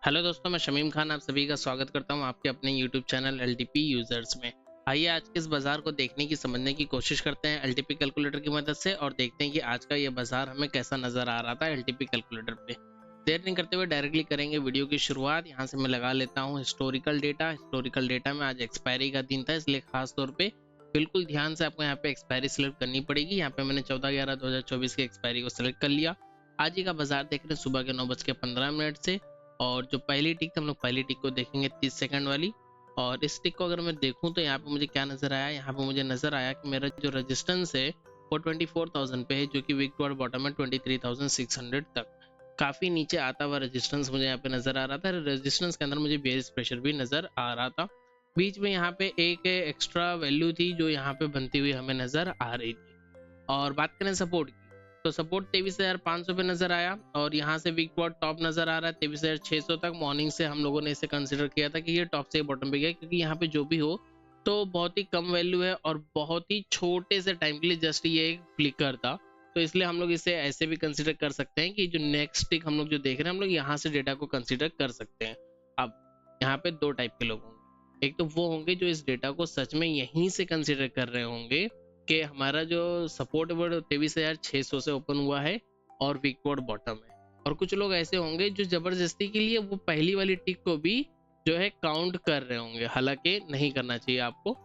Hello दोस्तों, मैं शमीम खान आप सभी का स्वागत करता हूं आपके अपने यूट्यूब चैनल एलटीपी यूजर्स में। आइए आज के इस बाजार को देखने की समझने की कोशिश करते हैं एलटीपी कैलकुलेटर की मदद से और देखते हैं कि आज का ये बाजार हमें कैसा नजर आ रहा था एलटीपी कैलकुलेटर पे। देर नहीं करते हुए डायरेक्टली करेंगे वीडियो की शुरुआत। यहाँ से मैं लगा लेता हूँ हिस्टोरिकल डेटा में आज एक्सपायरी का दिन था, इसलिए खास तौर पर बिल्कुल ध्यान से आपको यहाँ पे एक्सपायरी सिलेक्ट करनी पड़ेगी। यहाँ पे मैंने 14/11/2024 की एक्सपायरी को सिलेक्ट कर लिया। आज ही का बाजार देख रहे हैं सुबह के 9:15 से, और जो पहली टिक हम लोग पहली टिक को देखेंगे 30 सेकंड वाली। और इस टिक को अगर मैं देखूं तो यहाँ पे मुझे क्या नजर आया, यहाँ पे मुझे नजर आया कि मेरा जो रेजिस्टेंस है वो 24,000 पे है, जो कि वीक टू बॉटम है 23,600 तक। काफी नीचे आता हुआ रेजिस्टेंस मुझे यहाँ पे नजर आ रहा था। रेजिस्टेंस के अंदर मुझे बेयरिश प्रेशर भी नजर आ रहा था। बीच में यहाँ पे एक एक्स्ट्रा वैल्यू थी जो यहाँ पे बनती हुई हमें नजर आ रही थी। और बात करें सपोर्ट की, तो सपोर्ट 23,500 पे नजर आया और यहाँ से वीक टॉप नजर आ रहा है 23,600 तक। मॉर्निंग से हम लोगों ने इसे कंसिडर किया था कि ये टॉप से बॉटम पे गया, क्योंकि यहाँ पे जो भी हो तो बहुत ही कम वैल्यू है और बहुत ही छोटे से टाइम के लिए जस्ट ये एक फ्लिकर था। तो इसलिए हम लोग इसे ऐसे भी कंसिडर कर सकते हैं कि जो नेक्स्ट टिक हम लोग जो देख रहे हैं हम लोग यहाँ से डेटा को कंसिडर कर सकते हैं। अब यहाँ पे दो टाइप के लोग होंगे, एक तो वो होंगे जो इस डेटा को सच में यहीं से कंसिडर कर रहे होंगे कि हमारा जो सपोर्ट वर्ड 23,600 से ओपन हुआ है और वीक वर्ड बॉटम है। और कुछ लोग ऐसे होंगे जो जबरदस्ती के लिए वो पहली वाली टिक को भी जो है काउंट कर रहे होंगे, हालांकि नहीं करना चाहिए। आपको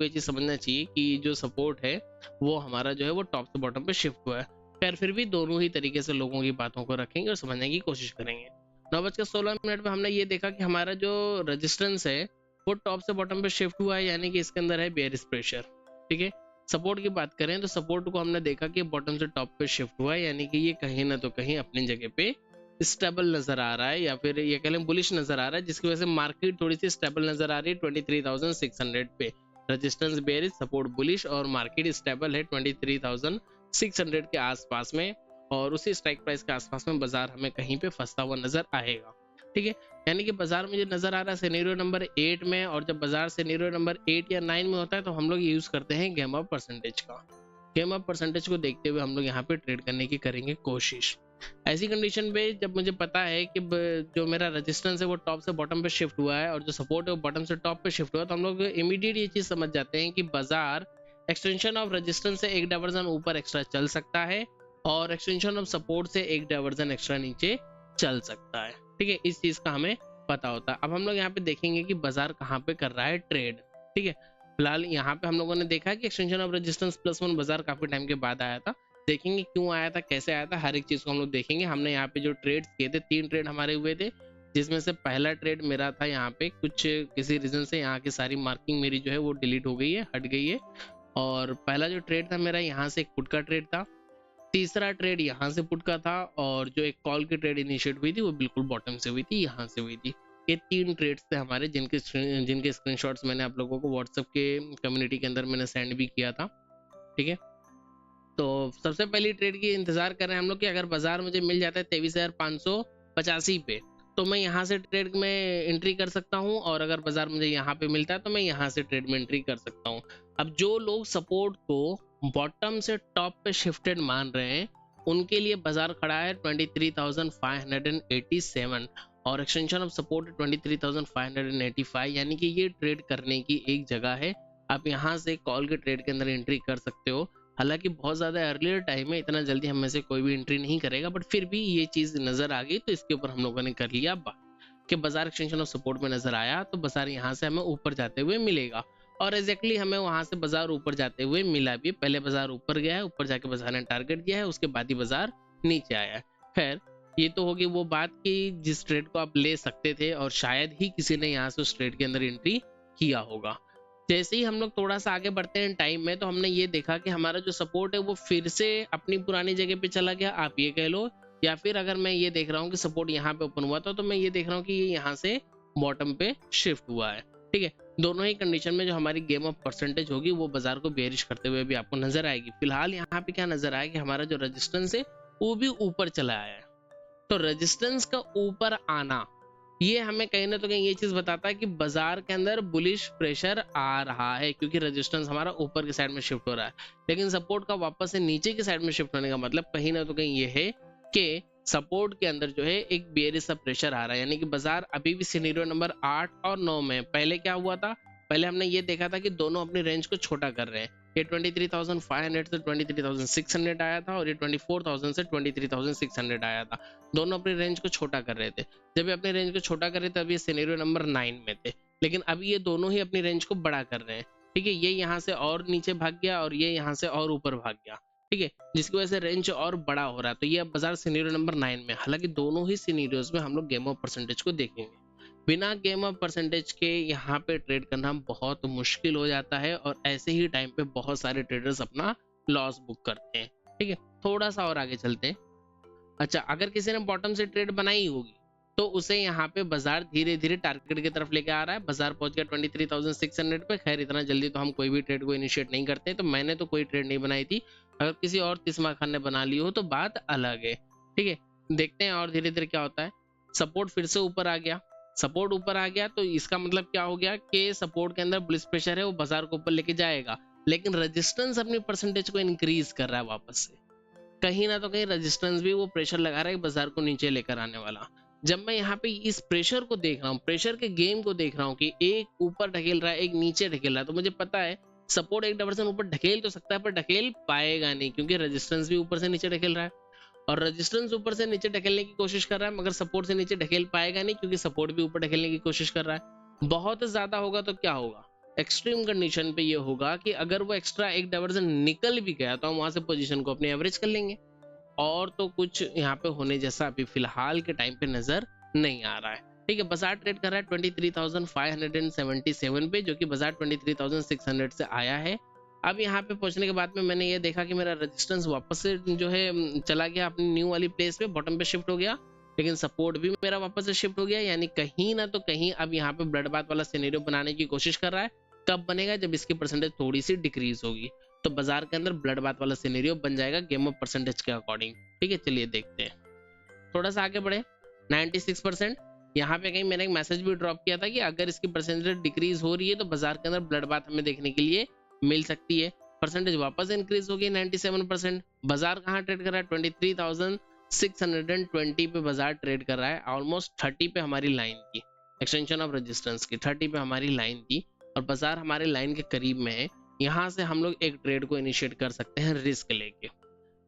ये चीज समझना चाहिए कि जो सपोर्ट है वो हमारा जो है वो टॉप से बॉटम पे शिफ्ट हुआ है। खैर फिर भी दोनों ही तरीके से लोगों की बातों को रखेंगे और समझने की कोशिश करेंगे। 9:16 पे हमने ये देखा कि हमारा जो रेजिस्टेंस है वो टॉप से बॉटम पे शिफ्ट हुआ है, यानी कि इसके अंदर है बेयरिश प्रेशर। ठीक है, सपोर्ट की बात करें तो सपोर्ट को हमने देखा कि बॉटम से टॉप पे शिफ्ट हुआ है, यानी कि ये कहीं ना तो कहीं अपनी जगह पे स्टेबल नजर आ रहा है, या फिर ये कह लें बुलिश नजर आ रहा है, जिसकी वजह से मार्केट थोड़ी सी स्टेबल नजर आ रही है 23,600 पे। रेजिस्टेंस बेयरिश, सपोर्ट बुलिश और मार्केट स्टेबल है 23,600 के आसपास में, और उसी स्ट्राइक प्राइस के आसपास में बाजार हमें कहीं पे फंसता हुआ नजर आएगा। ठीक है, यानी कि बाजार मुझे नजर आ रहा है सिनेरियो नंबर 8 में, और जब बाजार सिनेरियो नंबर 8 या 9 में होता है तो हम लोग यूज करते हैं गेम अप परसेंटेज का। गेम अप परसेंटेज को देखते हुए हम लोग यहाँ पे ट्रेड करने की करेंगे कोशिश। ऐसी कंडीशन पे जब मुझे पता है कि जो मेरा रेजिस्टेंस है वो टॉप से बॉटम पे शिफ्ट हुआ है और जो सपोर्ट है वो बॉटम से टॉप पे शिफ्ट हुआ है, तो हम लोग इमीडिएट ये चीज समझ जाते हैं कि बाजार एक्सटेंशन ऑफ रेजिस्टेंस से एक डाइवर्जन ऊपर एक्स्ट्रा चल सकता है और एक्सटेंशन ऑफ सपोर्ट से एक डाइवर्जन एक्स्ट्रा नीचे चल सकता है। ठीक है, इस चीज का हमें पता होता है। अब हम लोग यहाँ पे देखेंगे कि बाजार कहाँ पे कर रहा है ट्रेड। ठीक है, फिलहाल यहाँ पे हम लोगों ने देखा कि एक्सटेंशन ऑफ रेजिस्टेंस +1 बाजार काफी टाइम के बाद आया था। देखेंगे क्यों आया था, कैसे आया था, हर एक चीज को हम लोग देखेंगे। हमने यहाँ पे जो ट्रेड किए थे 3 ट्रेड हमारे हुए थे, जिसमें से पहला ट्रेड मेरा था यहाँ पे कुछ किसी रीजन से यहाँ की सारी मार्किंग मेरी जो है वो डिलीट हो गई है, हट गई है। और पहला जो ट्रेड था मेरा यहाँ से एक पुट का ट्रेड था, तीसरा ट्रेड यहाँ से पुट का था, और जो एक कॉल की ट्रेड इनिशिएट हुई थी वो बिल्कुल बॉटम से हुई थी, यहाँ से हुई थी। ये 3 ट्रेड्स थे हमारे जिनके स्क्रीनशॉट्स मैंने आप लोगों को व्हाट्सएप के कम्युनिटी के अंदर मैंने सेंड भी किया था। ठीक है, तो सबसे पहली ट्रेड की इंतजार कर रहे हैं हम लोग कि अगर बाजार मुझे मिल जाता है 23,585 पे तो मैं यहाँ से ट्रेड में एंट्री कर सकता हूँ, और अगर बाजार मुझे यहाँ पे मिलता है तो मैं यहाँ से ट्रेड में एंट्री कर सकता हूँ। अब जो लोग सपोर्ट को बॉटम से टॉप पे शिफ्टेड मान रहे हैं उनके लिए बाजार खड़ा है 23,587 और एक्सटेंशन ऑफ सपोर्ट 23,585, यानी कि ये ट्रेड करने की एक जगह है। आप यहाँ से कॉल के ट्रेड के अंदर एंट्री कर सकते हो। हालांकि बहुत ज्यादा अर्लियर टाइम है, इतना जल्दी हम में से कोई भी एंट्री नहीं करेगा, बट फिर भी ये चीज नजर आ गई तो इसके ऊपर हम लोगों ने कर लिया बात कि बाजार एक्सटेंशन ऑफ सपोर्ट में नजर आया तो बाजार यहाँ से हमें ऊपर जाते हुए मिलेगा, और एग्जैक्टली हमें वहां से बाजार ऊपर जाते हुए मिला भी। पहले बाजार ऊपर गया है, ऊपर जाके बाजार ने टारगेट दिया है, उसके बाद ही बाजार नीचे आया है। खैर ये तो होगी वो बात कि जिस ट्रेड को आप ले सकते थे और शायद ही किसी ने यहाँ से उस ट्रेड के अंदर एंट्री किया होगा। जैसे ही हम लोग थोड़ा सा आगे बढ़ते हैं टाइम में तो हमने ये देखा कि हमारा जो सपोर्ट है वो फिर से अपनी पुरानी जगह पे चला गया, आप ये कह लो, या फिर अगर मैं ये देख रहा हूँ कि सपोर्ट यहाँ पे ओपन हुआ था तो मैं ये देख रहा हूँ कि ये यहाँ से बॉटम पे शिफ्ट हुआ है। ठीक है, दोनों ही कंडीशन में जो हमारी गेम ऑफ परसेंटेज होगी वो बाजार को बेरिश करते हुए भी आपको नजर आएगी। फिलहाल यहाँ पे क्या नजर आया कि हमारा जो रेजिस्टेंस है वो भी ऊपर चला आया है, तो रेजिस्टेंस का ऊपर आना ये हमें कहीं ना तो कहीं ये चीज बताता है कि बाजार के अंदर बुलिश प्रेशर आ रहा है, क्योंकि रेजिस्टेंस हमारा ऊपर की साइड में शिफ्ट हो रहा है। लेकिन सपोर्ट का वापस से नीचे की साइड में शिफ्ट होने का मतलब कहीं ना तो कहीं ये है कि सपोर्ट के अंदर जो है एक बेयरिश सा प्रेशर आ रहा है, यानी कि बाजार अभी भी सिनेरियो नंबर 8 और 9 में। पहले क्या हुआ था, पहले हमने ये देखा था कि दोनों अपनी रेंज को छोटा कर रहे हैं। ये 23,500 से 23,600 आया था और ये 24,000 से 23,600 आया था। दोनों अपनी रेंज को छोटा कर रहे थे। जब ये अपनी रेंज को छोटा कर रहे थे, तब ये सिनेरियो नंबर 9 में थे, लेकिन अभी ये दोनों ही अपनी रेंज को बड़ा कर रहे हैं। ठीक है, ये यहाँ से और नीचे भाग गया और ये यहाँ से और ऊपर भाग गया। ठीक है, जिसकी वजह से रेंज और बड़ा हो रहा है। तो ये अब बाजार सिनेरियो नंबर 9 में। हालांकि दोनों ही सिनेरियोज में हम लोग गेम ऑफ परसेंटेज को देखेंगे। बिना गेम ऑफ परसेंटेज के यहाँ पे ट्रेड करना बहुत मुश्किल हो जाता है और ऐसे ही टाइम पे बहुत सारे ट्रेडर्स अपना लॉस बुक करते हैं। ठीक है, थोड़ा सा और आगे चलते हैं। अच्छा, अगर किसी ने बॉटम से ट्रेड बनाई होगी तो उसे यहाँ पे बाजार धीरे धीरे टारगेट की तरफ लेके आ रहा है। बाजार पहुंच गया 23,600 पे। खैर, इतना जल्दी तो हम कोई भी ट्रेड को इनिशिएट नहीं करते, तो मैंने तो कोई ट्रेड नहीं बनाई थी। अगर किसी और तिस्मा खान ने बना ली हो तो बात अलग है। ठीक है, देखते हैं और धीरे धीरे क्या होता है। सपोर्ट फिर से ऊपर आ गया। सपोर्ट ऊपर आ गया तो इसका मतलब क्या हो गया कि सपोर्ट के अंदर बुलिश प्रेशर है, वो बाजार को ऊपर लेके जाएगा। लेकिन रेजिस्टेंस अपनी परसेंटेज को इंक्रीज कर रहा है वापस से। कहीं ना तो कहीं रेजिस्टेंस भी वो प्रेशर लगा रहा है बाजार को नीचे लेकर आने वाला। जब मैं यहाँ पे इस प्रेशर को देख रहा हूँ, प्रेशर के गेम को देख रहा हूँ कि एक ऊपर ढकेल रहा है, एक नीचे ढकेल रहा है, तो मुझे पता है सपोर्ट एक डायवर्सन ऊपर ढकेल तो सकता है पर ढकेल पाएगा नहीं, क्योंकि रेजिस्टेंस भी ऊपर से नीचे ढकेल रहा है। और रेजिस्टेंस ऊपर से नीचे ढकेलने की कोशिश कर रहा है, मगर सपोर्ट से नीचे ढकेल पाएगा नहीं, क्योंकि सपोर्ट भी ऊपर ढकेलने की कोशिश कर रहा है। बहुत ज्यादा होगा तो क्या होगा, एक्सट्रीम कंडीशन पे ये होगा कि अगर वो एक्स्ट्रा एक डायवर्सन निकल भी गया तो हम वहां से पोजीशन को अपने एवरेज कर लेंगे। और तो कुछ यहाँ पे होने जैसा अभी फिलहाल के टाइम पे नजर नहीं आ रहा है। ठीक है, बाजार ट्रेड कर रहा है 23,577 पे, जो कि बाजार 23,600 से आया है। अब यहाँ पे पहुंचने के बाद में मैंने ये देखा कि मेरा रेजिस्टेंस वापस से जो है चला गया अपनी न्यू वाली प्लेस पे, बॉटम पे शिफ्ट हो गया। लेकिन सपोर्ट भी मेरा वापस से शिफ्ट हो गया, यानी कहीं ना तो कहीं अब यहाँ पे ब्लड बाथ वाला सिनेरियो बनाने की कोशिश कर रहा है। कब बनेगा, जब इसकी परसेंटेज थोड़ी सी डिक्रीज होगी, तो बाजार के अंदर ब्लड बाथ वाला सिनेरियो बन जाएगा गेम ऑफ परसेंटेज के अकॉर्डिंग। ठीक है, चलिए देखते हैं। थोड़ा सा आगे बढ़े। 96%। यहाँ पे कहीं मैंने एक मैसेज भी ड्रॉप किया था कि अगर इसकी परसेंटेज डिक्रीज हो रही है तो बाजार के अंदर ब्लड बाथ हमें देखने के लिए मिल सकती है। परसेंटेज वापस इंक्रीज हो गई 97%। बाजार कहाँ ट्रेड कर रहा है, 23,620 पे बाजार ट्रेड कर रहा है। ऑलमोस्ट 30 पे हमारी लाइन की एक्सटेंशन ऑफ रेजिस्टेंस की 30 पे हमारी लाइन थी और बाजार हमारे लाइन के करीब में है। यहाँ से हम लोग एक ट्रेड को इनिशिएट कर सकते हैं रिस्क लेके।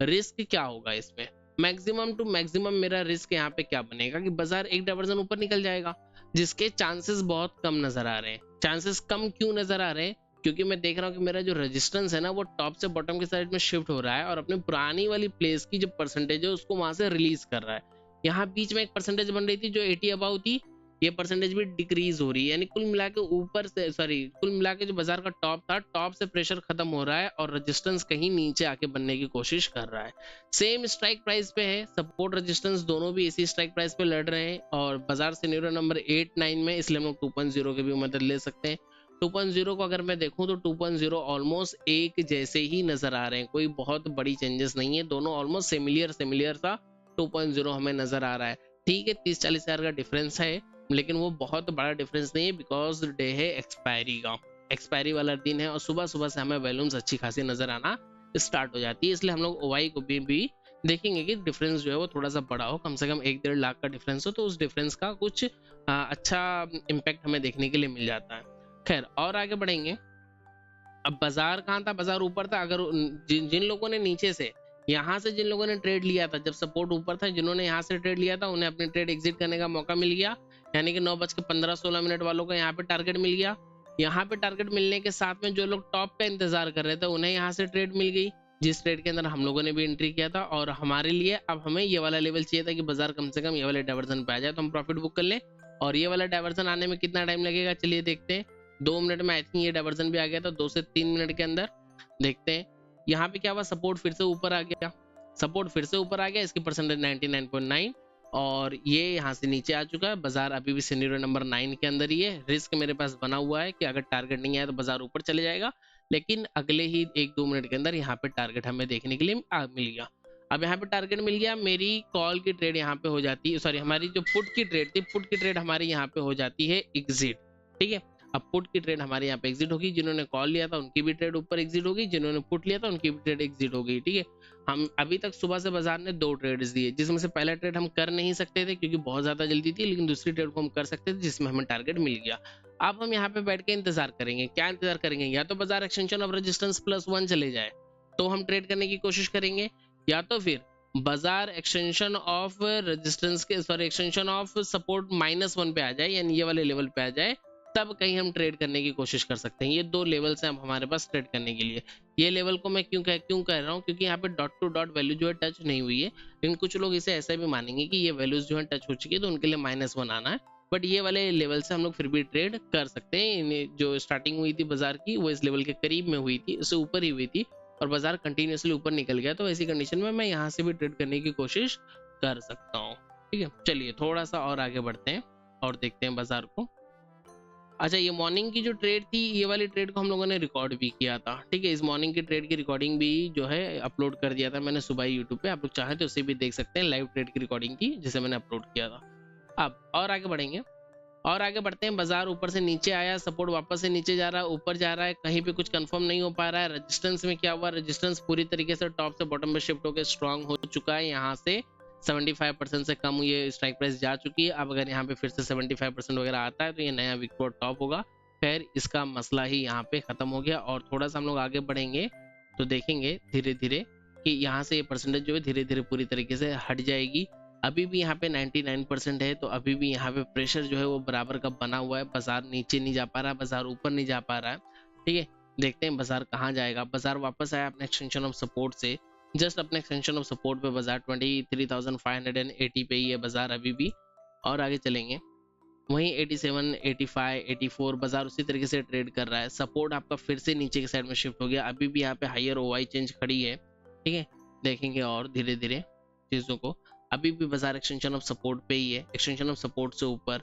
रिस्क क्या होगा इसमें, मैक्सिमम टू मैक्सिमम मेरा रिस्क यहाँ पे क्या बनेगा कि बाजार एक डायवर्जन ऊपर निकल जाएगा, जिसके चांसेस बहुत कम नजर आ रहे हैं। चांसेस कम क्यों नजर आ रहे हैं, क्योंकि मैं देख रहा हूँ कि मेरा जो रेजिस्टेंस है ना वो टॉप से बॉटम के साइड में शिफ्ट हो रहा है और अपनी पुरानी वाली प्लेस की जो परसेंटेज है उसको वहां से रिलीज कर रहा है। यहाँ बीच में एक परसेंटेज बन रही थी जो 80 अबाउ थी, ये परसेंटेज भी डिक्रीज हो रही है, यानी कुल मिला के ऊपर से कुल मिला के जो बाजार का टॉप था, टॉप से प्रेशर खत्म हो रहा है और रेजिस्टेंस कहीं नीचे आके बनने की कोशिश कर रहा है। सेम स्ट्राइक प्राइस पे है, सपोर्ट रेजिस्टेंस दोनों भी इसी स्ट्राइक प्राइस पे लड़ रहे हैं और बाजार सिनेरियो नंबर 8-9 में, इसलिए हम लोग 2.0 की भी मदद ले सकते हैं। 2.0 को अगर मैं देखूं तो 2.0 ऑलमोस्ट एक जैसे ही नजर आ रहे हैं, कोई बहुत बड़ी चेंजेस नहीं है, दोनों ऑलमोस्ट सिमिलियर सा 2.0 हमें नजर आ रहा है। ठीक है, 30-40 हजार का डिफरेंस है, लेकिन वो बहुत बड़ा डिफरेंस नहीं है, बिकॉज डे है एक्सपायरी का, एक्सपायरी वाला दिन है और सुबह सुबह से हमें वैल्यूम्स अच्छी खासी नजर आना स्टार्ट हो जाती है। इसलिए हम लोग ओवाई को भी देखेंगे कि डिफरेंस जो है वो थोड़ा सा बड़ा हो, कम से कम 1-1.5 लाख का डिफरेंस हो, तो उस डिफरेंस का कुछ अच्छा इम्पैक्ट हमें देखने के लिए मिल जाता है। खैर, और आगे बढ़ेंगे। अब बाजार कहाँ था, बाजार ऊपर था। अगर जिन लोगों ने नीचे से यहाँ से जिन लोगों ने ट्रेड लिया था जब सपोर्ट ऊपर था, जिन्होंने यहाँ से ट्रेड लिया था उन्हें अपनी ट्रेड एग्जिट करने का मौका मिल गया, यानी कि 9:15-16 वालों को यहाँ पे टारगेट मिल गया। यहाँ पे टारगेट मिलने के साथ में जो लोग टॉप पे इंतजार कर रहे थे उन्हें यहाँ से ट्रेड मिल गई, जिस ट्रेड के अंदर हम लोगों ने भी एंट्री किया था। और हमारे लिए अब हमें ये वाला लेवल चाहिए था कि बाजार कम से कम ये वाले डायवर्जन पे आ जाए तो हम प्रॉफिट बुक कर लें। और ये वाला डायवर्जन आने में कितना टाइम लगेगा, चलिए देखते हैं। 2 मिनट में आई थिंक ये डायवर्जन भी आ गया था, 2 से 3 मिनट के अंदर। देखते हैं यहाँ पे क्या हुआ, सपोर्ट फिर से ऊपर आ गया, सपोर्ट फिर से ऊपर आ गया, इसकी परसेंटेज 99.9 और ये यहाँ से नीचे आ चुका है। बाजार अभी भी सिनेरियो नंबर 9 के अंदर ही है। रिस्क मेरे पास बना हुआ है कि अगर टारगेट नहीं आया तो बाजार ऊपर चले जाएगा, लेकिन अगले ही 1-2 मिनट के अंदर यहाँ पे टारगेट हमें देखने के लिए मिल गया। अब यहाँ पे टारगेट मिल गया, मेरी कॉल की ट्रेड यहाँ पे हो जाती है, सॉरी हमारी जो पुट की ट्रेड थी, पुट की ट्रेड हमारी यहाँ पे हो जाती है एग्जिट। ठीक है, अब पुट की ट्रेड हमारे यहाँ पे एग्जिट होगी, जिन्होंने कॉल लिया था उनकी भी ट्रेड ऊपर एग्जिट होगी, जिन्होंने पुट लिया था उनकी भी ट्रेड एग्जिट हो गई। ठीक है, हम अभी तक सुबह से बाजार ने 2 ट्रेड्स दिए, जिसमें से पहला ट्रेड हम कर नहीं सकते थे क्योंकि बहुत ज्यादा जल्दी थी, लेकिन दूसरी ट्रेड को हम कर सकते थे जिसमें हमें टारगेट मिल गया। अब हम यहाँ पे बैठ के इंतजार करेंगे। क्या इंतजार करेंगे? या तो बाजार एक्सटेंशन ऑफ रेजिस्टेंस +1 चले जाए तो हम ट्रेड करने की कोशिश करेंगे, या तो फिर बाजार एक्सटेंशन ऑफ रेजिस्टेंस के एक्सटेंशन ऑफ सपोर्ट -1 पे आ जाए, यानी ये वाले लेवल पे आ जाए, तब कहीं हम ट्रेड करने की कोशिश कर सकते हैं। ये 2 लेवल्स हैं अब हमारे पास ट्रेड करने के लिए। ये लेवल को मैं क्यों कह रहा हूँ, क्योंकि यहाँ पे डॉट टू डॉट वैल्यू जो है टच नहीं हुई है, लेकिन कुछ लोग इसे ऐसा भी मानेंगे कि ये वैल्यूज जो है टच हो चुकी है तो उनके लिए -1 आना है। बट ये वाले लेवल से हम लोग फिर भी ट्रेड कर सकते हैं। जो स्टार्टिंग हुई थी बाजार की वो इस लेवल के करीब में हुई थी, उससे ऊपर ही हुई थी और बाजार कंटिन्यूसली ऊपर निकल गया, तो ऐसी कंडीशन में मैं यहाँ से भी ट्रेड करने की कोशिश कर सकता हूँ। ठीक है, चलिए थोड़ा सा और आगे बढ़ते हैं और देखते हैं बाजार को। अच्छा, ये मॉर्निंग की जो ट्रेड थी, ये वाली ट्रेड को हम लोगों ने रिकॉर्ड भी किया था। ठीक है, इस मॉर्निंग की ट्रेड की रिकॉर्डिंग भी जो है अपलोड कर दिया था मैंने सुबह ही यूट्यूब पे। आप लोग चाहें तो उसे भी देख सकते हैं, लाइव ट्रेड की रिकॉर्डिंग की जिसे मैंने अपलोड किया था। अब और आगे बढ़ेंगे और आगे बढ़ते हैं। बाजार ऊपर से नीचे आया, सपोर्ट वापस से नीचे जा रहा है, ऊपर जा रहा है, कहीं पे कुछ कंफर्म नहीं हो पा रहा है। रेजिस्टेंस में क्या हुआ? रेजिस्टेंस पूरी तरीके से टॉप से बॉटम में शिफ्ट होकर स्ट्रांग हो चुका है। यहाँ से 75% से कम ये स्ट्राइक प्राइस जा चुकी है। अब अगर यहाँ पे फिर से 75% वगैरह आता है तो ये नया विकटोर टॉप होगा। खैर, इसका मसला ही यहाँ पे खत्म हो गया। और थोड़ा सा हम लोग आगे बढ़ेंगे तो देखेंगे धीरे धीरे कि यहाँ से ये परसेंटेज जो है धीरे धीरे पूरी तरीके से हट जाएगी। अभी भी यहाँ पे 99% है, तो अभी भी यहाँ पे प्रेशर जो है वो बराबर का बना हुआ है। बाजार नीचे नहीं जा पा रहा है, बाजार ऊपर नहीं जा पा रहा है। ठीक है, देखते हैं बाजार कहाँ जाएगा। बाजार वापस आया अपने एक्सटेंशन ऑफ सपोर्ट से, जस्ट अपने एक्सटेंशन ऑफ सपोर्ट पे बाजार 23,580 पे ही है बाजार अभी भी। और आगे चलेंगे, वहीं 87, 85, 84 बाजार उसी तरीके से ट्रेड कर रहा है। सपोर्ट आपका फिर से नीचे की साइड में शिफ्ट हो गया, अभी भी यहाँ पे हायर ओआई चेंज खड़ी है। ठीक है, देखेंगे और धीरे धीरे चीजों को। अभी भी बाजार एक्सटेंशन ऑफ सपोर्ट पे ही है, एक्सटेंशन ऑफ सपोर्ट से ऊपर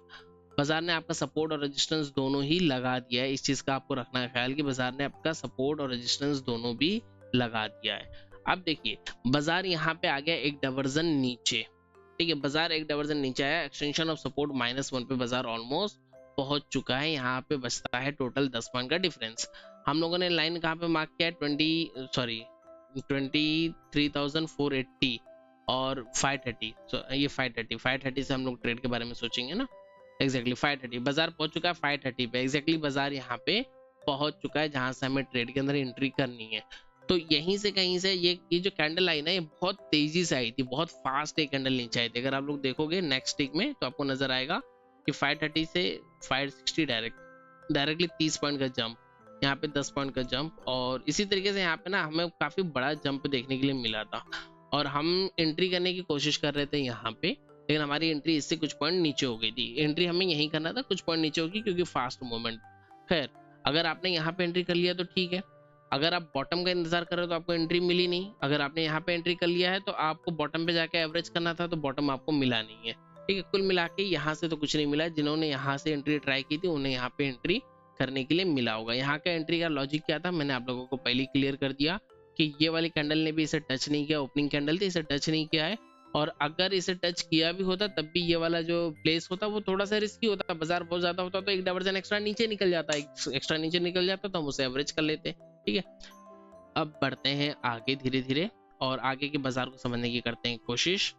बाजार ने आपका सपोर्ट और रेजिस्टेंस दोनों ही लगा दिया है। इस चीज का आपको रखना है ख्याल कि बाजार ने आपका सपोर्ट और रेजिस्टेंस दोनों भी लगा दिया है। अब देखिए, बाजार यहाँ पे आ गया एक डाइवर्जन नीचे। ठीक है, बाजार एक डाइवर्जन नीचे आया, एक्सटेंशन ऑफ सपोर्ट -1 पे बाजार ऑलमोस्ट पहुंच चुका है। यहाँ पे बचता है टोटल 10 पॉइंट का डिफरेंस। हम लोगों ने लाइन कहाँ पे मार्क किया है? 23,480 और 530। ये 530 से हम लोग ट्रेड के बारे में सोचेंगे ना। एग्जैक्टली 530 बाजार पहुंच चुका है, 530 पे एग्जैक्टली बाजार यहाँ पे पहुंच चुका है जहां से हमें ट्रेड के अंदर एंट्री करनी है। तो यहीं से कहीं से ये जो कैंडल आई ना, ये बहुत तेजी से आई थी, बहुत फास्ट एक कैंडल नीचे आई थी। अगर आप लोग देखोगे नेक्स्ट टिक में तो आपको नजर आएगा कि 530 से 560 डायरेक्टली 30 पॉइंट का जंप, यहाँ पे 10 पॉइंट का जंप। और इसी तरीके से यहाँ पे ना हमें काफी बड़ा जंप देखने के लिए मिला था और हम एंट्री करने की कोशिश कर रहे थे यहाँ पे, लेकिन हमारी एंट्री इससे कुछ पॉइंट नीचे हो गई थी। एंट्री हमें यहीं करना था, कुछ पॉइंट नीचे होगी क्योंकि फास्ट मूवमेंट। खैर, अगर आपने यहाँ पे एंट्री कर लिया तो ठीक है, अगर आप बॉटम का इंतजार कर रहे हो तो आपको एंट्री मिली नहीं। अगर आपने यहाँ पे एंट्री कर लिया है तो आपको बॉटम पे जाके एवरेज करना था, तो बॉटम आपको मिला नहीं है। ठीक है, कुल मिला के यहाँ से तो कुछ नहीं मिला। जिन्होंने यहाँ से एंट्री ट्राई की थी उन्हें यहाँ पे एंट्री करने के लिए मिला होगा। यहाँ का एंट्री का लॉजिक क्या था, मैंने आप लोगों को पहले ही क्लियर कर दिया कि ये वाली कैंडल ने भी इसे टच नहीं किया। ओपनिंग कैंडल थी, इसे टच नहीं किया है। और अगर इसे टच किया भी होता तब भी ये वाला जो प्लेस होता वो थोड़ा सा रिस्की होता। बाजार बहुत ज्यादा होता तो एक डाइवर्जन एक्स्ट्रा नीचे निकल जाता, एक्स्ट्रा नीचे निकल जाता तो हम उसे एवरेज कर लेते। ठीक है, अब बढ़ते हैं आगे धीरे धीरे और आगे के बाजार को समझने की करते हैं कोशिश।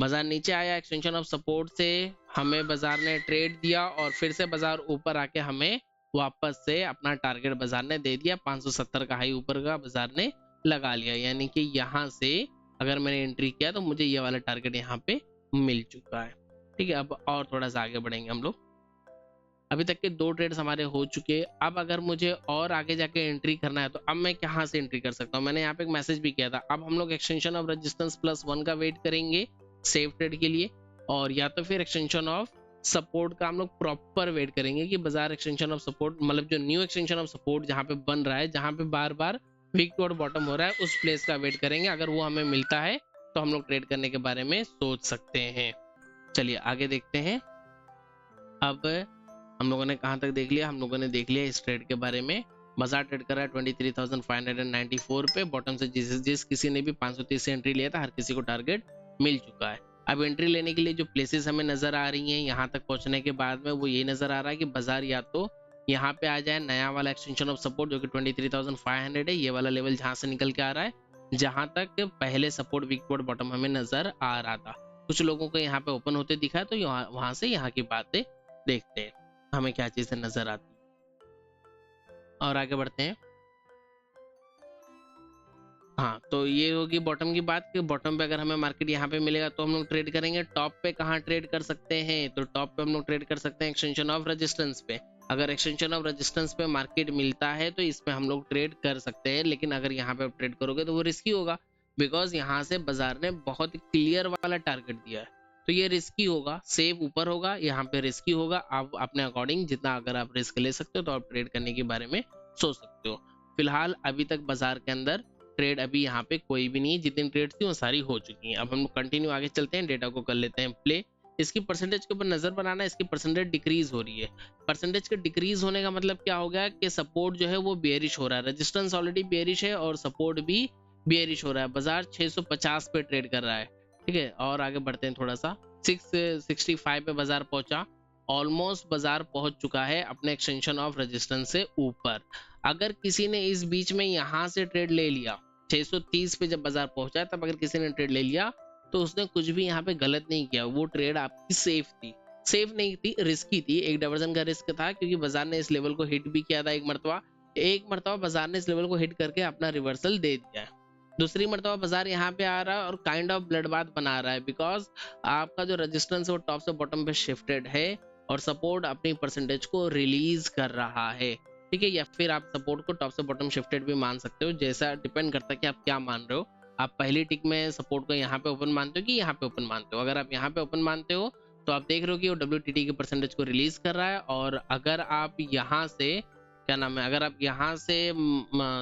बाजार नीचे आया, एक्सटेंशन ऑफ सपोर्ट से हमें बाजार ने ट्रेड दिया और फिर से बाजार ऊपर आके हमें वापस से अपना टारगेट बाजार ने दे दिया। 570 का हाई ऊपर का बाजार ने लगा लिया, यानी कि यहाँ से अगर मैंने एंट्री किया तो मुझे ये वाला टारगेट यहाँ पे मिल चुका है। ठीक है, अब और थोड़ा सा आगे बढ़ेंगे हम लोग। अभी तक के 2 ट्रेड्स हमारे हो चुके हैं। अब अगर मुझे और आगे जाके एंट्री करना है तो अब मैं कहाँ से एंट्री कर सकता हूँ? मैंने यहाँ पे एक मैसेज भी किया था। अब हम लोग एक्सटेंशन ऑफ रेजिस्टेंस +1 का वेट करेंगे सेफ ट्रेड के लिए, और या तो फिर एक्सटेंशन ऑफ सपोर्ट का हम लोग प्रॉपर वेट करेंगे कि बाजार एक्सटेंशन ऑफ सपोर्ट, मतलब जो न्यू एक्सटेंशन ऑफ सपोर्ट जहाँ पे बन रहा है, जहाँ पे बार बार वीक टू बॉटम हो रहा है, उस प्लेस का वेट करेंगे। अगर वो हमें मिलता है तो हम लोग ट्रेड करने के बारे में सोच सकते हैं। चलिए आगे देखते हैं। अब हम लोगों ने कहाँ तक देख लिया? हम लोगों ने देख लिया इस ट्रेड के बारे में। बाजार ट्रेड कर रहा है 23,594 पे, बॉटम से जिस किसी ने भी 530 से एंट्री लिया था हर किसी को टारगेट मिल चुका है। अब एंट्री लेने के लिए जो प्लेसेस हमें नजर आ रही हैं यहाँ तक पहुंचने के बाद में, वो ये नजर आ रहा है कि बाजार या तो यहाँ पे आ जाए नया वाला एक्सटेंशन ऑफ सपोर्ट जो कि 23,500 है, ये वाला लेवल जहाँ से निकल के आ रहा है, जहाँ तक पहले सपोर्ट वीक बॉटम हमें नजर आ रहा था। कुछ लोगों को यहाँ पे ओपन होते दिखा है, तो यहाँ वहां से यहाँ की बातें देखते हैं हमें क्या चीजें नजर आती और आगे बढ़ते हैं। हाँ, तो ये होगी बॉटम की बात कि बॉटम पे अगर हमें मार्केट यहाँ पे मिलेगा तो हम लोग ट्रेड करेंगे। टॉप पे कहाँ ट्रेड कर सकते हैं, तो टॉप पे हम लोग ट्रेड कर सकते हैं एक्सटेंशन ऑफ रेजिस्टेंस पे। अगर एक्सटेंशन ऑफ रेजिस्टेंस पे मार्केट मिलता है तो इसमें हम लोग ट्रेड कर सकते हैं, लेकिन अगर यहाँ पे आप ट्रेड करोगे तो वो रिस्की होगा, बिकॉज यहाँ से बाजार ने बहुत क्लियर वाला टारगेट दिया है, तो ये रिस्की होगा। सेफ ऊपर होगा, यहाँ पे रिस्की होगा। आप अपने अकॉर्डिंग जितना अगर आप रिस्क ले सकते हो तो आप ट्रेड करने के बारे में सोच सकते हो। फिलहाल अभी तक बाजार के अंदर ट्रेड अभी यहाँ पे कोई भी नहीं है, जितनी ट्रेड थी वो सारी हो चुकी हैं। अब हम लोग कंटिन्यू आगे चलते हैं, डेटा को कर लेते हैं प्ले। इसकी परसेंटेज के ऊपर नजर बनाना है, इसकी परसेंटेज डिक्रीज हो रही है। परसेंटेज के डिक्रीज होने का मतलब क्या हो गया कि सपोर्ट जो है वो बेयरिश हो रहा है, रेजिस्टेंस ऑलरेडी बेयरिश है और सपोर्ट भी बेयरिश हो रहा है। बाजार 650 पे ट्रेड कर रहा है, ठीक है। और आगे बढ़ते हैं, थोड़ा सा 665 पे बाजार पहुंचा, ऑलमोस्ट बाजार पहुंच चुका है अपने एक्सटेंशन ऑफ रेजिस्टेंस से ऊपर। अगर किसी ने इस बीच में यहाँ से ट्रेड ले लिया 630 पे जब बाजार पहुंचा, तब अगर किसी ने ट्रेड ले लिया तो उसने कुछ भी यहाँ पे गलत नहीं किया, वो ट्रेड आपकी सेफ थी। सेफ नहीं थी, रिस्की थी, एक डाइवर्जन का रिस्क था, क्योंकि बाजार ने इस लेवल को हिट भी किया था एक मरतबा बाजार ने इस लेवल को हिट करके अपना रिवर्सल दे दिया है। दूसरी मरतबा बाजार यहाँ पे आ रहा है और काइंड ऑफ ब्लड बाथ बना रहा है, बिकॉज आपका जो रेजिस्टेंस है वो टॉप से बॉटम पे शिफ्टेड है और सपोर्ट अपनी परसेंटेज को रिलीज कर रहा है, ठीक है। या फिर आप सपोर्ट को टॉप से बॉटम शिफ्टेड भी मान सकते हो, जैसा डिपेंड करता है कि आप क्या मान रहे हो। आप पहली टिक में सपोर्ट को यहाँ पे ओपन मानते हो कि यहाँ पे ओपन मानते हो। अगर आप यहाँ पे ओपन मानते हो तो आप देख रहे हो कि वो WTT के परसेंटेज को रिलीज कर रहा है, और अगर आप यहाँ से क्या नाम है, अगर आप यहाँ से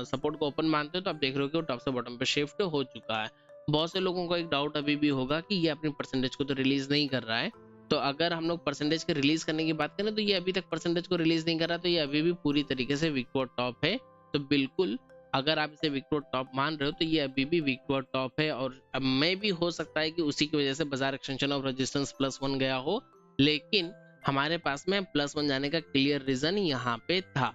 सपोर्ट को ओपन मानते हो तो आप देख रहे हो कि वो टॉप से बॉटम पे शिफ्ट हो चुका है। बहुत से लोगों को एक डाउट अभी भी होगा कि ये अपनी परसेंटेज को तो रिलीज नहीं कर रहा है। तो अगर हम लोग परसेंटेज के रिलीज करने की बात करें तो ये अभी तक परसेंटेज को रिलीज नहीं कर रहा, तो ये अभी भी पूरी तरीके से वीक टॉप है। तो बिल्कुल अगर आप इसे वीक टॉप मान रहे हो तो ये अभी भी वीक टॉप है, और अब में भी हो सकता है कि उसी की वजह से बाजार एक्सटेंशन ऑफ रेजिस्टेंस +1 गया हो, लेकिन हमारे पास में +1 जाने का क्लियर रीजन यहाँ पे था,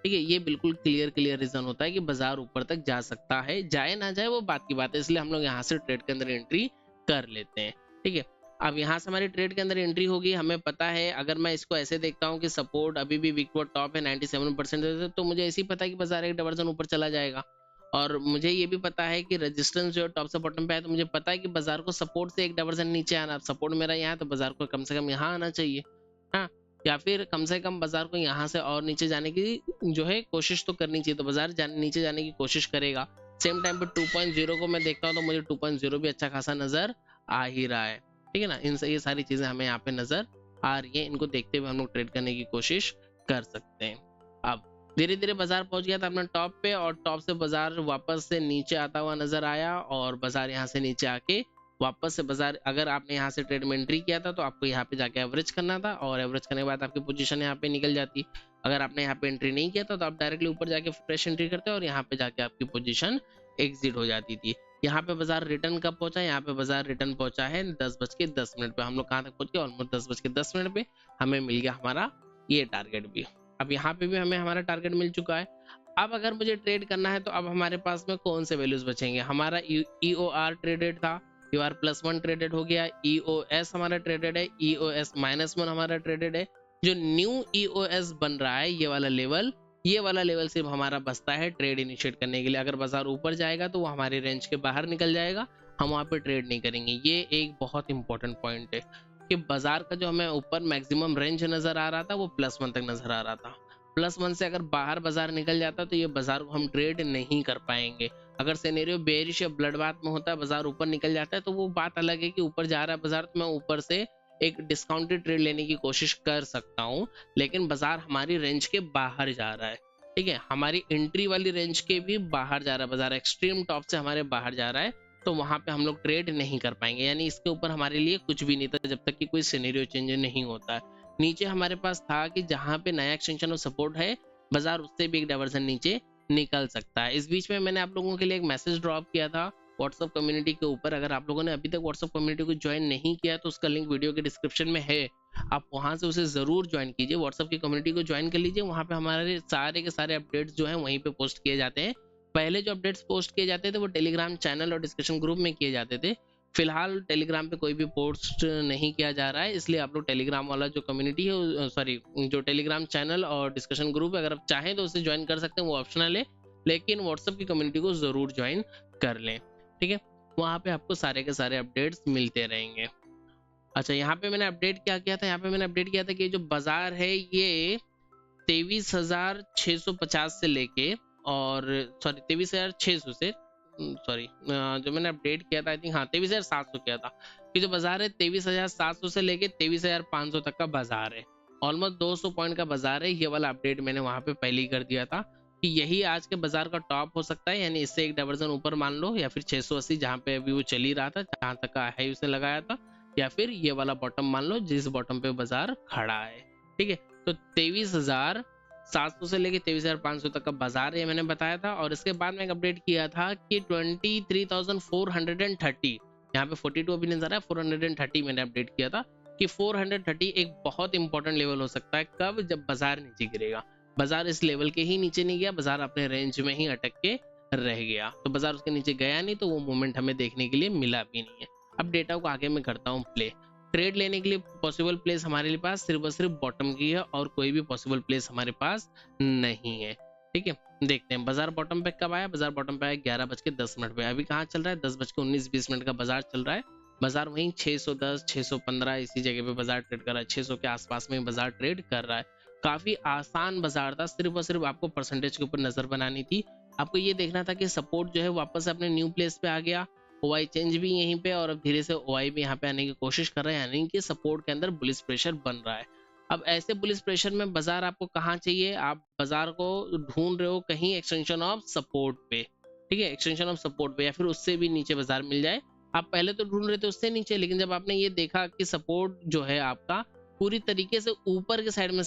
ठीक है। ये बिल्कुल क्लियर रीजन होता है कि बाजार ऊपर तक जा सकता है, जाए ना जाए वो बात की बात है, इसलिए हम लोग यहाँ से ट्रेड के अंदर एंट्री कर लेते हैं, ठीक है। अब यहाँ से हमारी ट्रेड के अंदर एंट्री होगी, हमें पता है। अगर मैं इसको ऐसे देखता हूँ कि सपोर्ट अभी भी वीक टॉप है 97%, तो मुझे ऐसी पता है कि बाजार एक डाइवर्जन ऊपर चला जाएगा। और मुझे ये भी पता है कि रेजिस्टेंस जो टॉप से बॉटम पे है, तो मुझे पता है कि बाजार को सपोर्ट से एक डाइवर्जन नीचे आना। सपोर्ट मेरा यहाँ, तो बाजार को कम से कम यहाँ आना चाहिए, हाँ, या फिर कम से कम बाजार को यहाँ से और नीचे जाने की जो है कोशिश तो करनी चाहिए। तो बाजार नीचे जाने की कोशिश करेगा। सेम टाइम पे 2.0 को मैं देखता हूँ तो मुझे 2.0 भी अच्छा खासा नजर आ ही रहा है, ठीक है ना। ये सारी चीजें हमें यहाँ पे नजर आ रही है, इनको देखते हुए हम लोग ट्रेड करने की कोशिश कर सकते हैं। अब धीरे धीरे बाजार पहुंच गया था अपने टॉप पे, और टॉप से बाजार वापस से नीचे आता हुआ नजर आया, और बाजार यहाँ से नीचे आके वापस से बाजार, अगर आपने यहाँ से ट्रेड में एंट्री किया था तो आपको यहाँ पे जाके एवरेज करना था, और एवरेज करने के बाद आपकी पोजीशन यहाँ पे निकल जाती। अगर आपने यहाँ पे एंट्री नहीं किया था तो आप डायरेक्टली ऊपर जाके फ्रेश एंट्री करते और यहाँ पे जाके आपकी पोजीशन एग्जिट हो जाती थी। यहाँ पे बाजार रिटर्न कब पहुंचा, यहाँ पे बाजार रिटर्न पहुंचा है 10:10 पे। हम लोग कहाँ तक पहुंच गए, ऑलमोस्ट 10:10 पे हमें मिल गया हमारा ये टारगेट भी। अब यहाँ पे भी हमें हमारा टारगेट मिल चुका है। अब अगर मुझे ट्रेड करना है तो अब हमारे पास में कौन से वैल्यूज बचेंगे। हमारा EOR ट्रेडेड था, EOR +1 ट्रेडेड हो गया, EOS हमारा ट्रेडेड है, EOS -1 हमारा ट्रेडेड है। जो न्यू EOS बन रहा है ये वाला लेवल सिर्फ हमारा बचता है ट्रेड इनिशिएट करने के लिए। अगर बाजार ऊपर जाएगा तो वो हमारे रेंज के बाहर निकल जाएगा, हम वहाँ पे ट्रेड नहीं करेंगे। ये एक बहुत इंपॉर्टेंट पॉइंट है कि बाजार का जो हमें ऊपर मैक्सिमम रेंज नजर आ रहा था वो +1 तक नजर आ रहा था। +1 से अगर बाहर बाजार निकल जाता तो ये बाजार को हम ट्रेड नहीं कर पाएंगे। अगर सिनेरियो बेरिश या ब्लड बाथ में होता है, बाजार ऊपर निकल जाता है, तो वो बात अलग है कि ऊपर जा रहा है बाजार, तो मैं ऊपर से एक डिस्काउंटेड ट्रेड लेने की कोशिश कर सकता हूँ, लेकिन बाजार हमारी रेंज के बाहर जा रहा है, ठीक है। हमारी एंट्री वाली रेंज के भी बाहर जा रहा है बाजार, एक्सट्रीम टॉप से हमारे बाहर जा रहा है, तो वहां पे हम लोग ट्रेड नहीं कर पाएंगे। यानी इसके ऊपर हमारे लिए कुछ भी नहीं था जब तक कि कोई सिनेरियो चेंज नहीं होता है। नीचे हमारे पास था कि जहां पे नया एक्सटेंशन ऑफ सपोर्ट है, बाजार उससे भी एक डाइवर्जन नीचे निकल सकता है। इस बीच में मैंने आप लोगों के लिए एक मैसेज ड्रॉप किया था व्हाट्सएप कम्युनिटी के ऊपर। अगर आप लोगों ने अभी तक व्हाट्सएप कम्युनिटी को ज्वाइन नहीं किया तो उसका लिंक वीडियो के डिस्क्रिप्शन में है, आप वहाँ से उसे ज़रूर ज्वाइन कीजिए, व्हाट्सएप की कम्युनिटी को ज्वाइन कर लीजिए। वहाँ पे हमारे सारे के सारे अपडेट्स जो हैं वहीं पे पोस्ट किए जाते हैं। पहले जो अपडेट्स पोस्ट किए जाते थे वो टेलीग्राम चैनल और डिस्कशन ग्रुप में किए जाते थे। फिलहाल टेलीग्राम पे कोई भी पोस्ट नहीं किया जा रहा है, इसलिए आप लोग टेलीग्राम वाला जो कम्युनिटी है, सॉरी जो टेलीग्राम चैनल और डिस्कशन ग्रुप है, अगर आप चाहें तो उसे ज्वाइन कर सकते हैं, वो ऑप्शनल है, लेकिन व्हाट्सएप की कम्युनिटी को ज़रूर ज्वाइन कर लें, ठीक है। वहाँ पे आपको सारे के सारे अपडेट्स मिलते रहेंगे। अच्छा, यहाँ पे मैंने अपडेट क्या किया था, यहाँ पे मैंने अपडेट किया था कि जो बाजार है ये 23,650 से लेके और सॉरी 23,600 से सॉरी जो मैंने अपडेट किया था आई थिंक, हाँ 23,700 किया था कि जो बाजार है 23,700 से लेके 23,500 तक का बाजार है। ऑलमोस्ट 200 पॉइंट का बाजार है। ये वाला अपडेट मैंने वहां पे पहले ही कर दिया था कि यही आज के बाजार का टॉप हो सकता है, यानी इससे एक डाइवर्जन ऊपर मान लो, या फिर 680 जहाँ पे अभी वो चल ही रहा था, जहाँ तक का है उसने लगाया था, या फिर ये वाला बॉटम मान लो जिस बॉटम पे बाजार खड़ा है, ठीक है। तो 23,700 से लेके 23,500 तक का बाजार है, मैंने बताया था। और इसके बाद मैं एक अपडेट किया था कि 23,430, यहाँ पे 42 अभी नजर आ रहा है, 430 मैंने अपडेट किया था कि 430 एक बहुत इंपॉर्टेंट लेवल हो सकता है। कब? जब बाजार नीचे गिरेगा। बाजार इस लेवल के ही नीचे नहीं गया, बाजार अपने रेंज में ही अटक के रह गया, तो बाजार उसके नीचे गया नहीं, तो वो मूवमेंट हमें देखने के लिए मिला भी नहीं है। अब डेटा को आगे मैं करता हूँ प्ले। ट्रेड लेने के लिए पॉसिबल प्लेस हमारे पास सिर्फ और सिर्फ बॉटम की है और कोई भी पॉसिबल प्लेस हमारे पास नहीं है, ठीक है। देखते हैं बाजार बॉटम पे कब आया। बाजार बॉटम पे आया 11:10 पे। अभी कहाँ चल रहा है? 10:19-20 का बाजार चल रहा है। बाजार वहीं 610, 615 इसी जगह पे बाजार ट्रेड कर रहा है। 600 के आसपास में बाजार ट्रेड कर रहा है। काफी आसान बाजार था, सिर्फ और सिर्फ आपको परसेंटेज के ऊपर नजर बनानी थी। आपको ये देखना था कि सपोर्ट जो है वापस अपने न्यू प्लेस पे आ गया, ओआई चेंज भी यहीं पे, और अब धीरे से ओआई भी यहाँ पे आने की कोशिश कर रहे हैं, यानी कि सपोर्ट के अंदर बुलिश प्रेशर बन रहा है। अब ऐसे बुलिश प्रेशर में बाजार आपको कहाँ चाहिए? आप बाजार को ढूंढ रहे हो कहीं एक्सटेंशन ऑफ सपोर्ट पे, ठीक है, एक्सटेंशन ऑफ सपोर्ट पे, या फिर उससे भी नीचे बाजार मिल जाए। आप पहले तो ढूंढ रहे थे उससे नीचे, लेकिन जब आपने ये देखा कि सपोर्ट जो है आपका पूरी तरीके से ऊपर के साइड में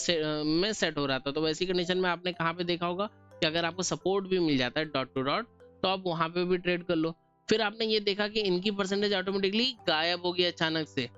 सेट हो रहा था, तो वैसी कंडीशन में आपने कहाँ पे देखा होगा कि अगर आपको सपोर्ट भी मिल जाता है डॉट टू डॉट, तो आप वहां पे भी ट्रेड कर लो। फिर आपने ये देखा कि इनकी परसेंटेज ऑटोमेटिकली गायब हो गई अचानक से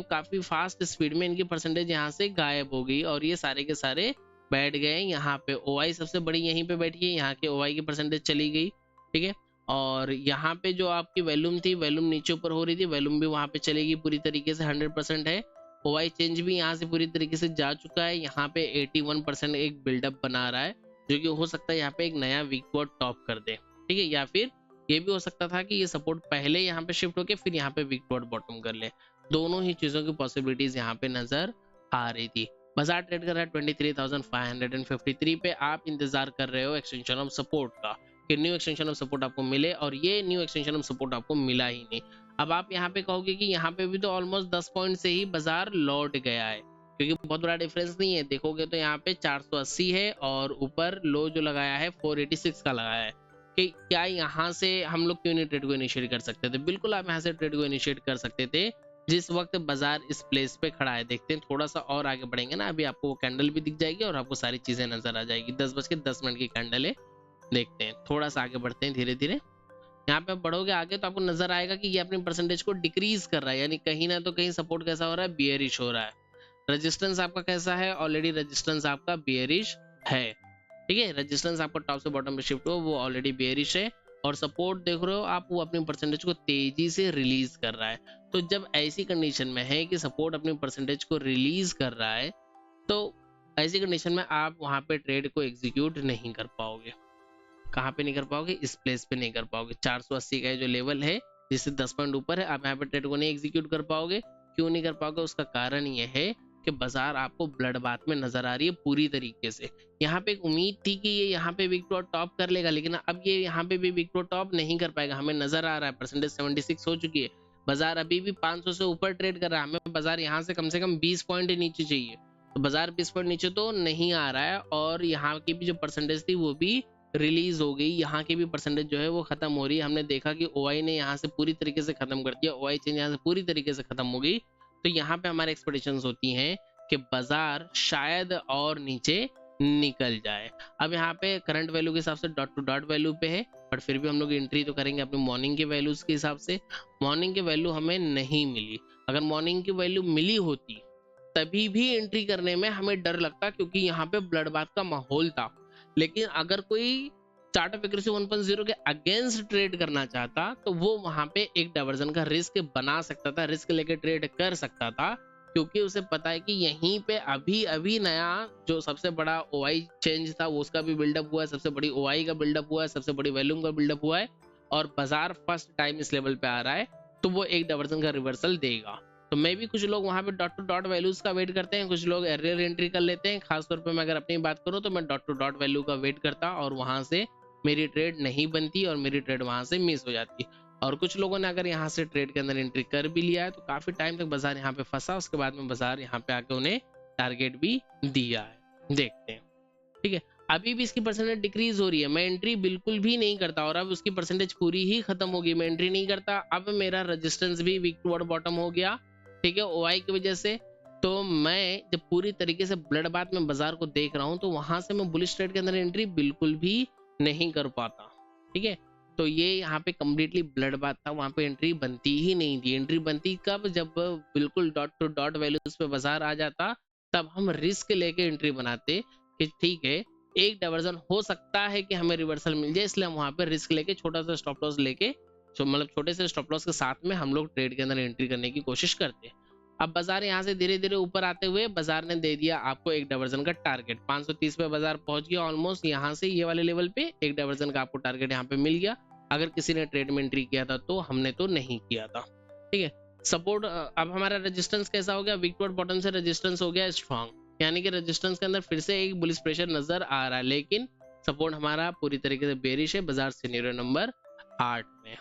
काफी फास्ट स्पीड में इनकी परसेंटेज यहाँ से गायब हो गई, और ये सारे के सारे बैठ गए यहाँ पे। ओआई सबसे बड़ी यहीं पे बैठी है, यहाँ के ओआई की परसेंटेज चली गई, ठीक है। और यहाँ पे जो आपकी वैल्यूम थी, वैल्यूम नीचे ऊपर हो रही थी, वैल्यूम भी वहां पे चलेगी पूरी तरीके से 100% है। ओआई चेंज भी यहाँ से पूरी तरीके से जा चुका है। यहाँ पे 81% एक बिल्डअप बना रहा है, जो कि हो सकता है यहाँ पे एक नया वीक पॉइंट टॉप कर दे, ठीक है। या फिर ये भी हो सकता था कि ये सपोर्ट पहले यहाँ पे शिफ्ट होके फिर यहाँ पे वीक पॉइंट बॉटम कर ले। दोनों ही चीजों की पॉसिबिलिटीज यहाँ पे नजर आ रही थी। बाजार ट्रेड कर रहा है 23,553 पे। आप इंतजार कर रहे हो एक्सटेंशन ऑफ सपोर्ट का, कि न्यू एक्सटेंशन ऑफ सपोर्ट आपको मिले, और ये न्यू एक्सटेंशन ऑफ सपोर्ट आपको मिला ही नहीं। अब आप यहाँ पे कहोगे कि यहाँ पे भी तो ऑलमोस्ट 10 पॉइंट से ही बाजार लौट गया है, क्योंकि बहुत बड़ा डिफरेंस नहीं है। देखोगे तो यहाँ पे 480 है और ऊपर लो जो लगाया है 486 का लगाया है। कि क्या यहाँ से हम लोग क्यों नहीं ट्रेड को इनिशिएट कर सकते थे? बिल्कुल आप यहाँ से ट्रेड को इनिशिएट कर सकते थे जिस वक्त बाजार इस प्लेस पे खड़ा है। देखते हैं थोड़ा सा और आगे बढ़ेंगे ना, अभी आपको वो कैंडल भी दिख जाएगी और आपको सारी चीजें नजर आ जाएगी। 10:10 की कैंडल है। देखते हैं, थोड़ा सा आगे बढ़ते हैं धीरे धीरे। यहाँ पे बढ़ोगे आगे तो आपको नजर आएगा कि ये अपनी परसेंटेज को डिक्रीज कर रहा है, यानी कहीं ना तो कहीं सपोर्ट कैसा हो रहा है? बियरिश हो रहा है। रेजिस्टेंस आपका कैसा है? ऑलरेडी रेजिस्टेंस आपका बियरिश है, ठीक है। रेजिस्टेंस आपका टॉप से बॉटम पे शिफ्ट हो, वो ऑलरेडी बेयरिश है। और सपोर्ट देख रहे हो आप, वो अपनी परसेंटेज को तेजी से रिलीज कर रहा है। तो जब ऐसी कंडीशन में है कि सपोर्ट अपनी परसेंटेज को रिलीज कर रहा है, तो ऐसी कंडीशन में आप वहां पे ट्रेड को एग्जीक्यूट नहीं कर पाओगे। कहाँ पे नहीं कर पाओगे? इस प्लेस पे नहीं कर पाओगे। 480 का जो लेवल है जिससे 10 पॉइंट ऊपर है, आप यहाँ पे ट्रेड को नहीं एग्जीक्यूट कर पाओगे। क्यों नहीं कर पाओगे? उसका कारण ये है कि बाजार आपको ब्लड बाथ में नजर आ रही है पूरी तरीके से। यहाँ पे एक उम्मीद थी कि ये यहाँ पे विक टॉप कर लेगा, लेकिन अब ये यहाँ पे भी विक टॉप नहीं कर पाएगा। हमें नजर आ रहा है परसेंटेज 76 हो चुकी है, बाजार अभी भी 500 से ऊपर ट्रेड कर रहा है। हमें बाजार यहाँ से कम 20 पॉइंट नीचे चाहिए, तो बाजार 20 पॉइंट नीचे तो नहीं आ रहा है। और यहाँ की भी जो परसेंटेज थी वो भी रिलीज हो गई, यहाँ की भी परसेंटेज जो है वो खत्म हो रही है। हमने देखा कि ओआई ने यहाँ से पूरी तरीके से खत्म कर दिया, ओआई चेंज यहाँ से पूरी तरीके से खत्म हो गई। तो यहाँ पे हमारे एक्सपेक्टेशंस होती हैं कि बाजार शायद और नीचे निकल जाए। अब यहाँ पे करंट वैल्यू के हिसाब से डॉट टू डॉट वैल्यू पे है, बट फिर भी हम लोग एंट्री तो करेंगे अपने मॉर्निंग के वैल्यूज के हिसाब से। मॉर्निंग के वैल्यू हमें नहीं मिली। अगर मॉर्निंग की वैल्यू मिली होती तभी भी एंट्री करने में हमें डर लगता, क्योंकि यहाँ पे ब्लड बाथ का माहौल था। लेकिन अगर कोई चार्ट ऑफ एक्यूरेसी 1.0 के अगेंस्ट ट्रेड करना चाहता तो वो वहां पे एक डाइवर्जन का रिस्क बना सकता था, रिस्क लेके ट्रेड कर सकता था, क्योंकि उसे पता है कि यहीं पे अभी अभी नया जो सबसे बड़ा ओआई चेंज था वो उसका भी बिल्डअप हुआ है, सबसे बड़ी ओआई का बिल्डअप हुआ है, सबसे बड़ी वॉल्यूम का बिल्डअप हुआ है, और बाजार फर्स्ट टाइम इस लेवल पे आ रहा है, तो वो एक डाइवर्जन का रिवर्सल देगा। तो मे भी कुछ लोग वहां पे डॉट टू डॉट वैल्यूज का वेट करते हैं, कुछ लोग एरियर एंट्री कर लेते हैं। खासतौर पे मैं अगर अपनी बात करूं तो मैं डॉट टू डॉट वैल्यू का वेट करता और वहां से मेरी ट्रेड नहीं बनती और मेरी ट्रेड वहां से मिस हो जाती। और कुछ लोगों ने अगर यहाँ से ट्रेड के अंदर एंट्री कर भी लिया है तो काफी टाइम तक बाजार यहाँ पे फंसा, उसके बाद में बाजार यहाँ पे आके उन्हें टारगेट भी दिया है। देखते हैं, ठीक है। अभी भी इसकी परसेंटेज डिक्रीज हो रही है, मैं एंट्री बिल्कुल भी नहीं करता और अब उसकी परसेंटेज पूरी ही खत्म होगी, मैं एंट्री नहीं करता। अब मेरा रेजिस्टेंस भी वीक टुवर्ड बॉटम हो गया, ठीक है, ओआई की वजह से। तो मैं जब पूरी तरीके से ब्लड बाथ में बाजार को देख रहा हूं तो वहां से मैं बुलिश ट्रेड के अंदर एंट्री बिल्कुल भी नहीं कर पाता, ठीक है। तो ये यहाँ पे कम्प्लीटली ब्लड बाथ था, वहां पे एंट्री बनती ही नहीं थी। एंट्री बनती कब, जब बिल्कुल डॉट टू डॉट वैल्यूज पे बाजार आ जाता, तब हम रिस्क लेके एंट्री बनाते कि ठीक है एक डाइवर्जन हो सकता है कि हमें रिवर्सल मिल जाए, इसलिए हम वहां पे रिस्क लेके छोटा सा स्टॉप लॉस लेके, मतलब छोटे से स्टॉप लॉस के साथ में हम लोग ट्रेड के अंदर एंट्री करने की कोशिश करते हैं। अब बाजार यहाँ से धीरे धीरे ऊपर आते हुए बाजार ने दे दिया आपको एक डाइवर्जन का टारगेट, 530 पे बाजार पहुंच गया ऑलमोस्ट। यहाँ से ये वाले लेवल पे एक डाइवर्जन का आपको टारगेट यहाँ पे मिल गया। अगर किसी ने ट्रेड में एंट्री किया था तो हमने तो नहीं किया था, ठीक है। सपोर्ट, अब हमारा रेजिस्टेंस कैसा हो गया, वीक टुवर्ड बॉटम से रेजिस्टेंस हो गया स्ट्रॉन्ग, यानी कि रेजिस्टेंस के अंदर फिर से एक बुलिश प्रेशर नजर आ रहा है, लेकिन सपोर्ट हमारा पूरी तरीके से बेरिश है बाजार सिनेरियो नंबर 8 में।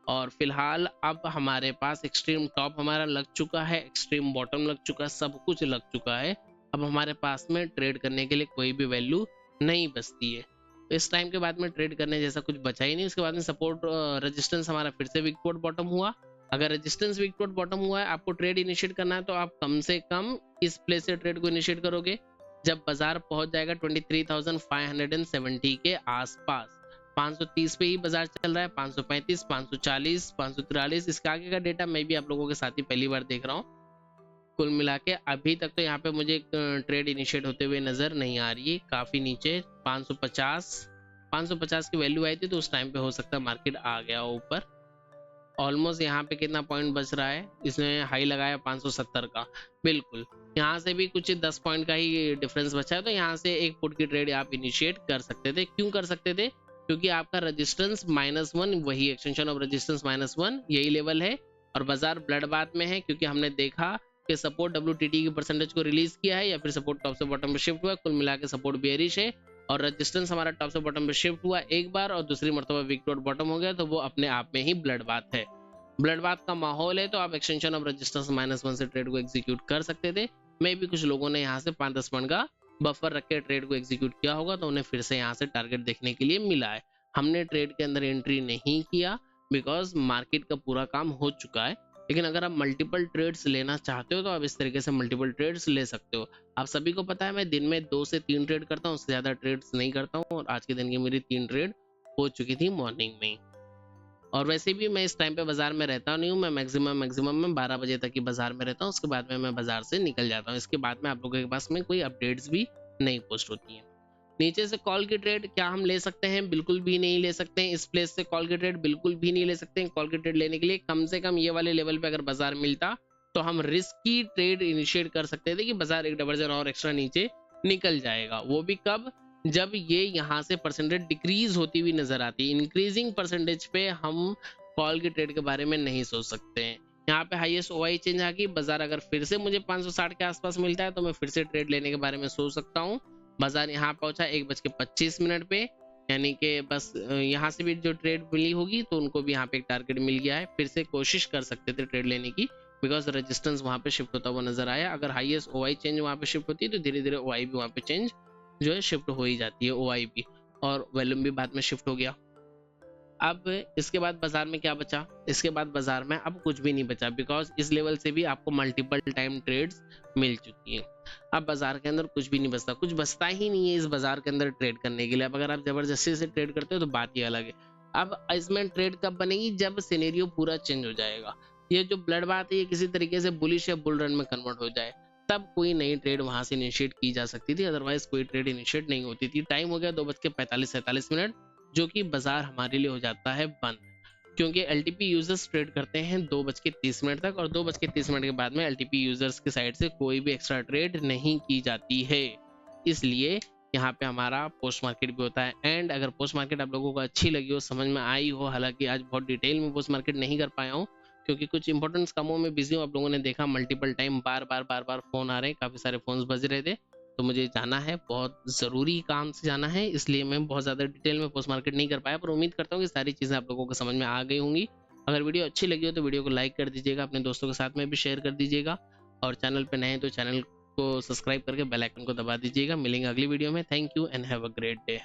और फिलहाल अब हमारे पास एक्सट्रीम टॉप हमारा लग चुका है, एक्सट्रीम बॉटम लग चुका है, सब कुछ लग चुका है। अब हमारे पास में ट्रेड करने के लिए कोई भी वैल्यू नहीं बचती है। तो इस टाइम के बाद में ट्रेड करने जैसा कुछ बचा ही नहीं। उसके बाद में सपोर्ट रेजिस्टेंस हमारा फिर से वीक टुवर्ड बॉटम हुआ। अगर रेजिस्टेंस वीक टुवर्ड बॉटम हुआ है, आपको ट्रेड इनिशिएट करना है तो आप कम से कम इस प्लेस से ट्रेड को इनिशिएट करोगे जब बाजार पहुंच जाएगा 23,570 के आसपास। 530 पे ही बाजार चल रहा है, 535, 540, 543, इसके आगे का डेटा मैं भी आप लोगों के साथ ही पहली बार देख रहा हूँ। कुल मिला के अभी तक तो यहाँ पे मुझे ट्रेड इनिशिएट होते हुए नजर नहीं आ रही है। काफी नीचे 550 की वैल्यू आई थी, तो उस टाइम पे हो सकता है मार्केट आ गया ऊपर। ऑलमोस्ट यहाँ पे कितना पॉइंट बच रहा है, इसने हाई लगाया 570 का, बिल्कुल यहाँ से भी कुछ 10 पॉइंट का ही डिफरेंस बचा है। तो यहाँ से एक पुट की ट्रेड आप इनिशिएट कर सकते थे। क्यों कर सकते थे, क्योंकि आपका रेजिस्टेंस -1, वही एक्सटेंशन ऑफ रेजिस्टेंस -1 यही लेवल है, और बाजार ब्लड बाथ में है, क्योंकि हमने देखा कि सपोर्ट WTT की परसेंटेज को रिलीज किया है या फिर सपोर्ट टॉप से बॉटम पे शिफ्ट हुआ। कुल मिला के सपोर्ट बेयरिश है और रेजिस्टेंस हमारा टॉप से बॉटम पे शिफ्ट हुआ एक बार और दूसरी मरतबा वीक टुवर्ड बॉटम हो गया, तो वो अपने आप में ही ब्लड बाथ है। ब्लड बाथ का माहौल है, तो आप एक्सटेंशन ऑफ रेजिस्टेंस -1 से ट्रेड को एग्जीक्यूट कर सकते थे। मे भी कुछ लोगों ने यहाँ से 5-10 पॉइंट का बफर रख के ट्रेड को एग्जीक्यूट किया होगा, तो उन्हें फिर से यहाँ से टारगेट देखने के लिए मिला है। हमने ट्रेड के अंदर एंट्री नहीं किया बिकॉज मार्केट का पूरा काम हो चुका है। लेकिन अगर आप मल्टीपल ट्रेड्स लेना चाहते हो तो आप इस तरीके से मल्टीपल ट्रेड्स ले सकते हो। आप सभी को पता है मैं दिन में 2 से 3 ट्रेड करता हूँ, उससे ज़्यादा ट्रेड्स नहीं करता हूँ, और आज के दिन की मेरी 3 ट्रेड हो चुकी थी मॉर्निंग में। और वैसे भी मैं इस टाइम पे बाजार में रहता नहीं हूँ, मैं मैक्सिमम में 12 बजे तक ही बाजार में रहता हूँ, उसके बाद में मैं बाजार से निकल जाता हूँ। इसके बाद में आप लोगों के पास में कोई अपडेट्स भी नहीं पोस्ट होती हैं। नीचे से कॉल की ट्रेड क्या हम ले सकते हैं, बिल्कुल भी नहीं ले सकते हैं। इस प्लेस से कॉल की ट्रेड बिल्कुल भी नहीं ले सकते हैं। कॉल की ट्रेड लेने के लिए कम से कम ये वाले लेवल पे अगर बाजार मिलता तो हम रिस्की ट्रेड इनिशिएट कर सकते थे कि बाजार एक डाइवर्जन और एक्स्ट्रा नीचे निकल जाएगा। वो भी कब, जब ये यहाँ से परसेंटेज डिक्रीज होती हुई नजर आती है। इंक्रीजिंग परसेंटेज पे हम कॉल की ट्रेड के बारे में नहीं सोच सकते हैं। यहाँ पे हाईएस्ट ओआई चेंज आ गई, बाजार अगर फिर से मुझे 560 के आसपास मिलता है तो मैं फिर से ट्रेड लेने के बारे में सोच सकता हूँ। बाजार यहाँ पहुंचा 1:25 पे, यानी कि बस यहाँ से भी जो ट्रेड मिली होगी तो उनको भी यहाँ पे एक टारगेट मिल गया है। फिर से कोशिश कर सकते थे ट्रेड लेने की, बिकॉज रेजिस्टेंस वहाँ पे शिफ्ट होता हुआ नजर आया। अगर हाईएस्ट ओआई चेंज वहाँ पे शिफ्ट होती है तो धीरे धीरे ओआई भी वहाँ पे चेंज जो है शिफ्ट हो ही जाती है, ओआई भी, और वॉल्यूम भी बाद में शिफ्ट हो गया। अब इसके बाद बाजार में क्या बचा, इसके बाद बाजार में अब कुछ भी नहीं बचा, बिकॉज इस लेवल से भी आपको मल्टीपल टाइम ट्रेड्स मिल चुकी हैं। अब बाजार के अंदर कुछ भी नहीं बचता, कुछ बचता ही नहीं है इस बाजार के अंदर ट्रेड करने के लिए। अब अगर आप जबरदस्ती से ट्रेड करते हो तो बात ही अलग है। अब इसमें ट्रेड कब बनेगी, जब सिनेरियो पूरा चेंज हो जाएगा। ये जो ब्लड बाथ है ये किसी तरीके से बुलिश या बुल रन में कन्वर्ट हो जाए, तब कोई नई ट्रेड वहां से इनिशिएट की जा सकती थी, अदरवाइज कोई ट्रेड इनिशिएट नहीं होती थी। टाइम हो गया 2:45-47, जो कि बाजार हमारे लिए हो जाता है बंद, क्योंकि एलटीपी यूजर्स ट्रेड करते हैं 2:30 तक, और 2:30 के बाद में एलटीपी यूजर्स की साइड से कोई भी एक्स्ट्रा ट्रेड नहीं की जाती है। इसलिए यहाँ पे हमारा पोस्ट मार्केट भी होता है। एंड अगर पोस्ट मार्केट आप लोगों को अच्छी लगी हो, समझ में आई हो, हालांकि आज बहुत डिटेल में पोस्ट मार्केट नहीं कर पाया हूँ क्योंकि कुछ इंपॉर्टेंट कामों में बिजी हूँ। आप लोगों ने देखा मल्टीपल टाइम बार बार फोन आ रहे हैं, काफी सारे फोन बज रहे थे, तो मुझे जाना है, बहुत ज़रूरी काम से जाना है, इसलिए मैं बहुत ज़्यादा डिटेल में पोस्ट मार्केट नहीं कर पाया। पर उम्मीद करता हूँ कि सारी चीज़ें आप लोगों को समझ में आ गई होंगी। अगर वीडियो अच्छी लगी हो तो वीडियो को लाइक कर दीजिएगा, अपने दोस्तों के साथ में भी शेयर कर दीजिएगा, और चैनल पे नए हैं तो चैनल को सब्सक्राइब करके बेल आइकन को दबा दीजिएगा। मिलेंगे अगली वीडियो में। Thank you and have a great day.